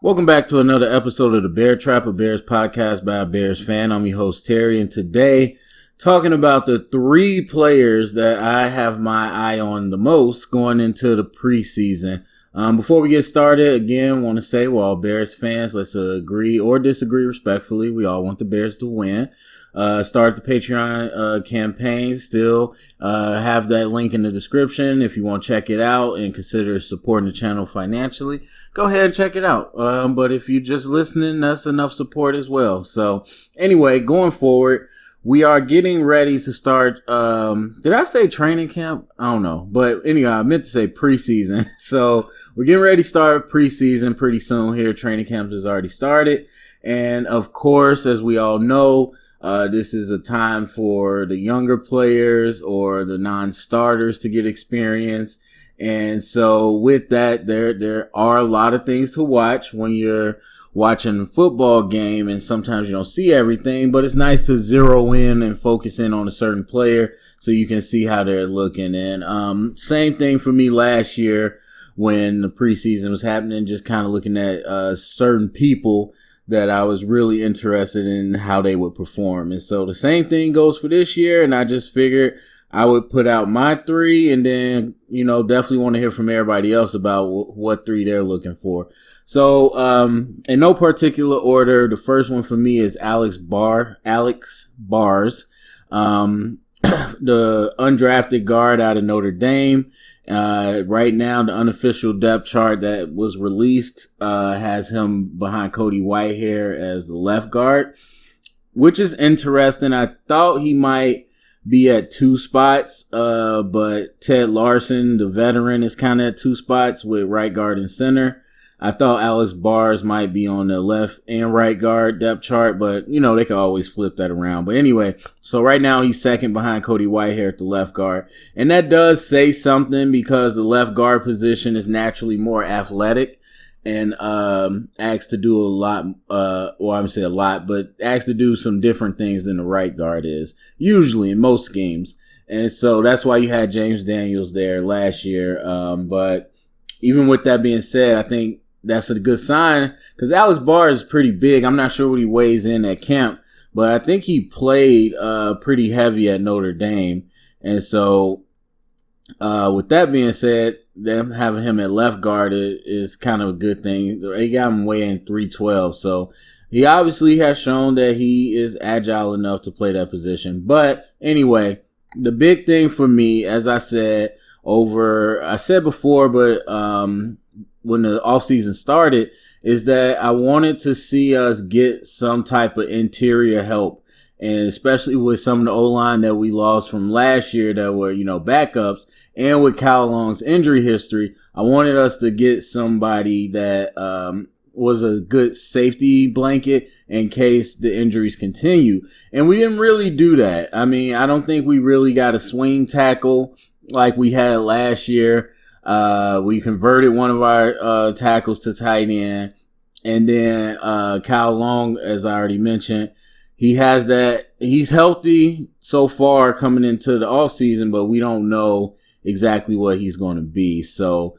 Welcome back to another episode of the Bear Trap, a Bears podcast by a Bears fan. I'm your host, Terry, and today, talking about the three players that I have my eye on the most going into the preseason. Before we get started, again, want to say we're all Bears fans. Let's agree or disagree respectfully. We all want the Bears to win. Start the Patreon campaign. Still have that link in the description if you want to check it out and consider supporting the channel financially. Go ahead and check it out. But if you're just listening, that's enough support as well. So anyway, going forward, we are getting ready to start. Did I say training camp? I don't know. But anyway, I meant to say preseason. So we're getting ready to start preseason pretty soon here. Training camp has already started. And of course, as we all know, this is a time for the younger players or the non-starters to get experience. And so with that, there are a lot of things to watch when you're watching a football game, and sometimes you don't see everything, but it's nice to zero in and focus in on a certain player so you can see how they're looking. And same thing for me last year when the preseason was happening, just kind of looking at certain people that I was really interested in how they would perform. And so the same thing goes for this year, and I just figured I would put out my three, and then, definitely want to hear from everybody else about what three they're looking for. So, in no particular order, the first one for me is Alex Bars, the undrafted guard out of Notre Dame. Right now, the unofficial depth chart that was released has him behind Cody Whitehair as the left guard, which is interesting. I thought he might be at two spots, but Ted Larson, the veteran, is kind of at two spots with right guard and center. I thought Alex Bars might be on the left and right guard depth chart, but, they can always flip that around. But anyway, so right now he's second behind Cody Whitehair at the left guard. And that does say something because the left guard position is naturally more athletic and asked to do a lot, I wouldn't say a lot, but asked to do some different things than the right guard is, usually in most schemes. And so that's why you had James Daniels there last year. But even with that being said, I think that's a good sign because Alex Bars is pretty big. I'm not sure what he weighs in at camp, but I think he played pretty heavy at Notre Dame. And so with that being said, them having him at left guard is kind of a good thing. They got him weighing 312. So he obviously has shown that he is agile enough to play that position. But anyway, the big thing for me, as I said before, but when the offseason started, is that I wanted to see us get some type of interior help. And especially with some of the O-line that we lost from last year that were, backups, and with Kyle Long's injury history, I wanted us to get somebody that was a good safety blanket in case the injuries continue. And we didn't really do that. I mean, I don't think we really got a swing tackle like we had last year. We converted one of our tackles to tight end. And then Kyle Long, as I already mentioned, he's healthy so far coming into the offseason, but we don't know exactly what he's going to be. So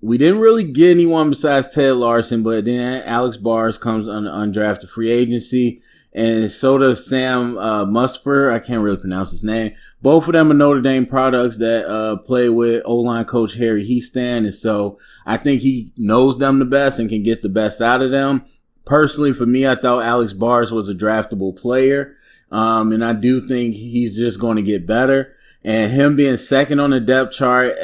we didn't really get anyone besides Ted Larson, but then Alex Bars comes on the undrafted free agency. And so does Sam Musfer. I can't really pronounce his name. Both of them are Notre Dame products that play with O-line coach Harry Hiestand. And so I think he knows them the best and can get the best out of them. Personally, for me, I thought Alex Bars was a draftable player. And I do think he's just going to get better. And him being second on the depth chart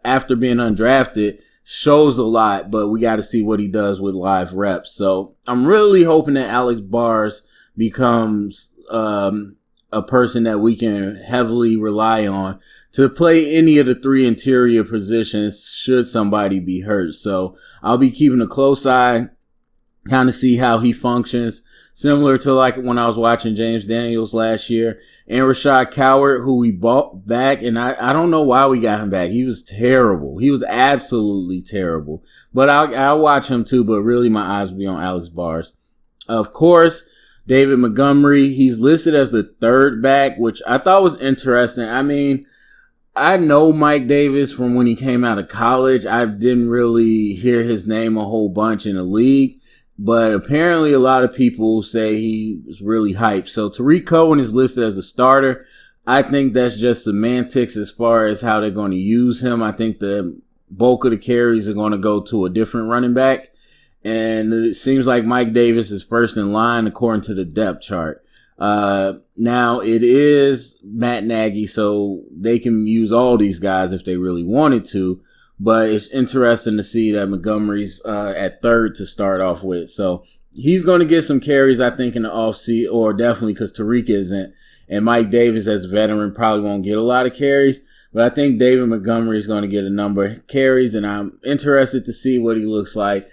after being undrafted shows a lot, but we got to see what he does with live reps. So I'm really hoping that Alex Bars becomes a person that we can heavily rely on to play any of the three interior positions should somebody be hurt. So I'll be keeping a close eye, kind of see how he functions, similar to like when I was watching James Daniels last year. And Rashad Coward, who we bought back, and I don't know why we got him back. He was terrible. He was absolutely terrible. But I'll watch him too, but really my eyes will be on Alex Bars. Of course, David Montgomery, he's listed as the third back, which I thought was interesting. I mean, I know Mike Davis from when he came out of college. I didn't really hear his name a whole bunch in the league, but apparently a lot of people say he was really hyped. So Tariq Cohen is listed as a starter. I think that's just semantics as far as how they're going to use him. I think the bulk of the carries are going to go to a different running back. And it seems like Mike Davis is first in line according to the depth chart. Now it is Matt Nagy, so they can use all these guys if they really wanted to, but it's interesting to see that Montgomery's, at third to start off with. So he's going to get some carries, I think, in the offseason, or definitely because Tariq isn't, and Mike Davis as a veteran probably won't get a lot of carries, but I think David Montgomery is going to get a number of carries, and I'm interested to see what he looks like.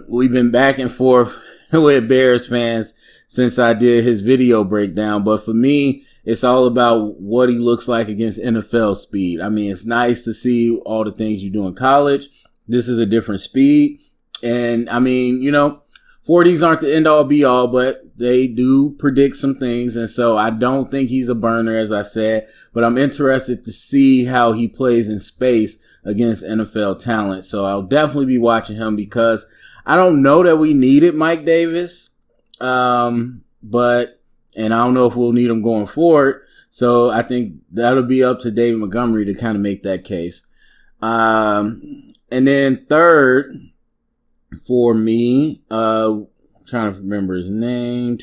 We've been back and forth with Bears fans since I did his video breakdown. But for me, it's all about what he looks like against NFL speed. I mean, it's nice to see all the things you do in college. This is a different speed. And I mean, 40s aren't the end all be all, but they do predict some things. And so I don't think he's a burner, as I said, but I'm interested to see how he plays in space against NFL talent. So I'll definitely be watching him because I don't know that we needed Mike Davis. And I don't know if we'll need him going forward. So I think that'll be up to David Montgomery to kind of make that case. And then third for me, trying to remember his name,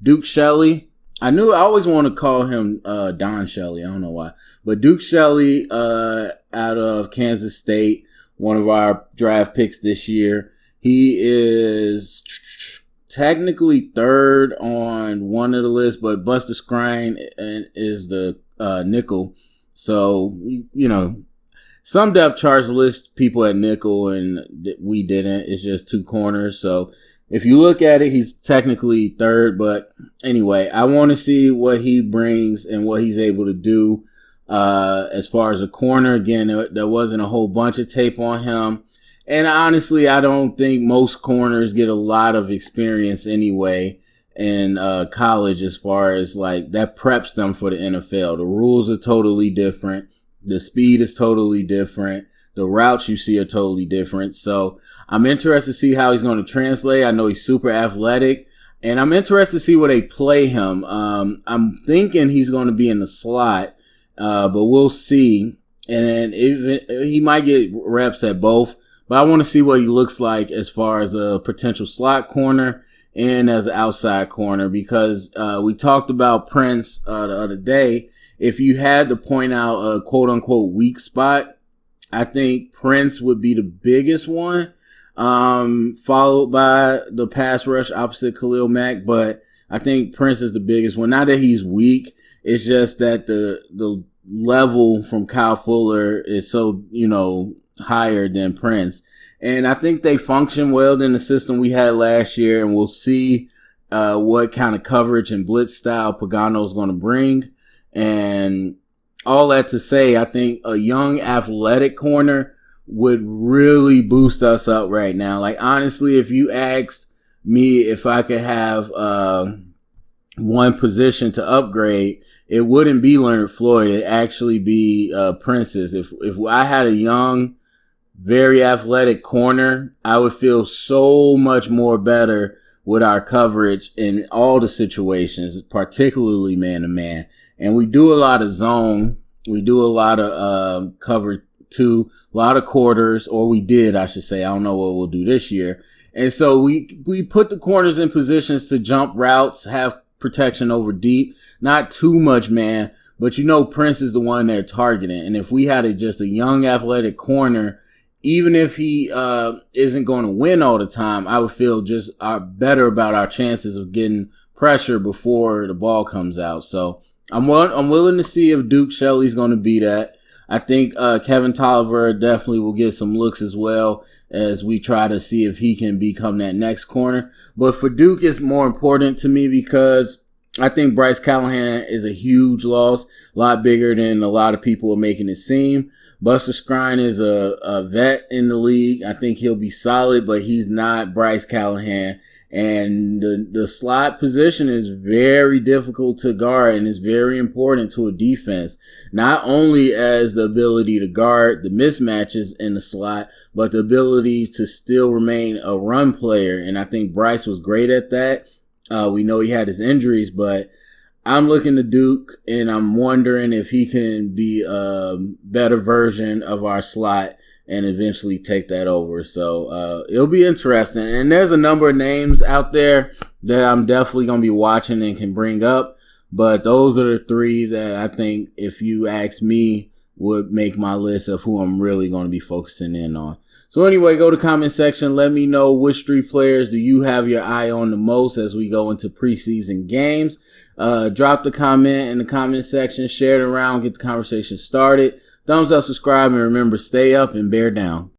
Duke Shelly. I always want to call him, Don Shelly. I don't know why, but Duke Shelly, out of Kansas State, one of our draft picks this year. He is technically third on one of the lists, but Buster Skrine is the nickel. So, some depth charts list people at nickel, and we didn't. It's just two corners. So if you look at it, he's technically third. But anyway, I want to see what he brings and what he's able to do as far as a corner. Again, there wasn't a whole bunch of tape on him. And honestly, I don't think most corners get a lot of experience anyway in college as far as like that preps them for the NFL. The rules are totally different. The speed is totally different. The routes you see are totally different. So I'm interested to see how he's going to translate. I know he's super athletic, and I'm interested to see where they play him. I'm thinking he's going to be in the slot, but we'll see. And he might get reps at both. But I want to see what he looks like as far as a potential slot corner and as an outside corner, because we talked about Prince the other day. If you had to point out a quote-unquote weak spot, I think Prince would be the biggest one, followed by the pass rush opposite Khalil Mack. But I think Prince is the biggest one. Not that he's weak. It's just that the level from Kyle Fuller is so, higher than Prince. And I think they function well in the system we had last year, and we'll see what kind of coverage and blitz style Pagano is going to bring. And all that to say, I think a young athletic corner would really boost us up right now. Like, honestly, if you asked me if I could have one position to upgrade, it wouldn't be Leonard Floyd. It'd actually be Prince's. If I had a young, very athletic corner, I would feel so much more better with our coverage in all the situations, particularly man-to-man. And we do a lot of zone. We do a lot of cover two, a lot of quarters, or we did, I should say. I don't know what we'll do this year. And so we put the corners in positions to jump routes, have protection over deep, not too much man, but Prince is the one they're targeting. And if we had just a young athletic corner, even if he isn't going to win all the time, I would feel just better about our chances of getting pressure before the ball comes out. So I'm willing to see if Duke Shelly's going to be that. I think Kevin Tolliver definitely will get some looks as well as we try to see if he can become that next corner. But for Duke, it's more important to me because I think Bryce Callahan is a huge loss, a lot bigger than a lot of people are making it seem. Buster Skrine is a vet in the league. I think he'll be solid, but he's not Bryce Callahan. And the slot position is very difficult to guard and is very important to a defense. Not only as the ability to guard the mismatches in the slot, but the ability to still remain a run player. And I think Bryce was great at that. We know he had his injuries, but I'm looking to Duke, and I'm wondering if he can be a better version of our slot and eventually take that over. So it'll be interesting. And there's a number of names out there that I'm definitely going to be watching and can bring up. But those are the three that I think, if you ask me, would make my list of who I'm really going to be focusing in on. So anyway, go to the comment section. Let me know which three players do you have your eye on the most as we go into preseason games. Drop the comment in the comment section. Share it around. Get the conversation started. Thumbs up, subscribe, and remember, stay up and bear down.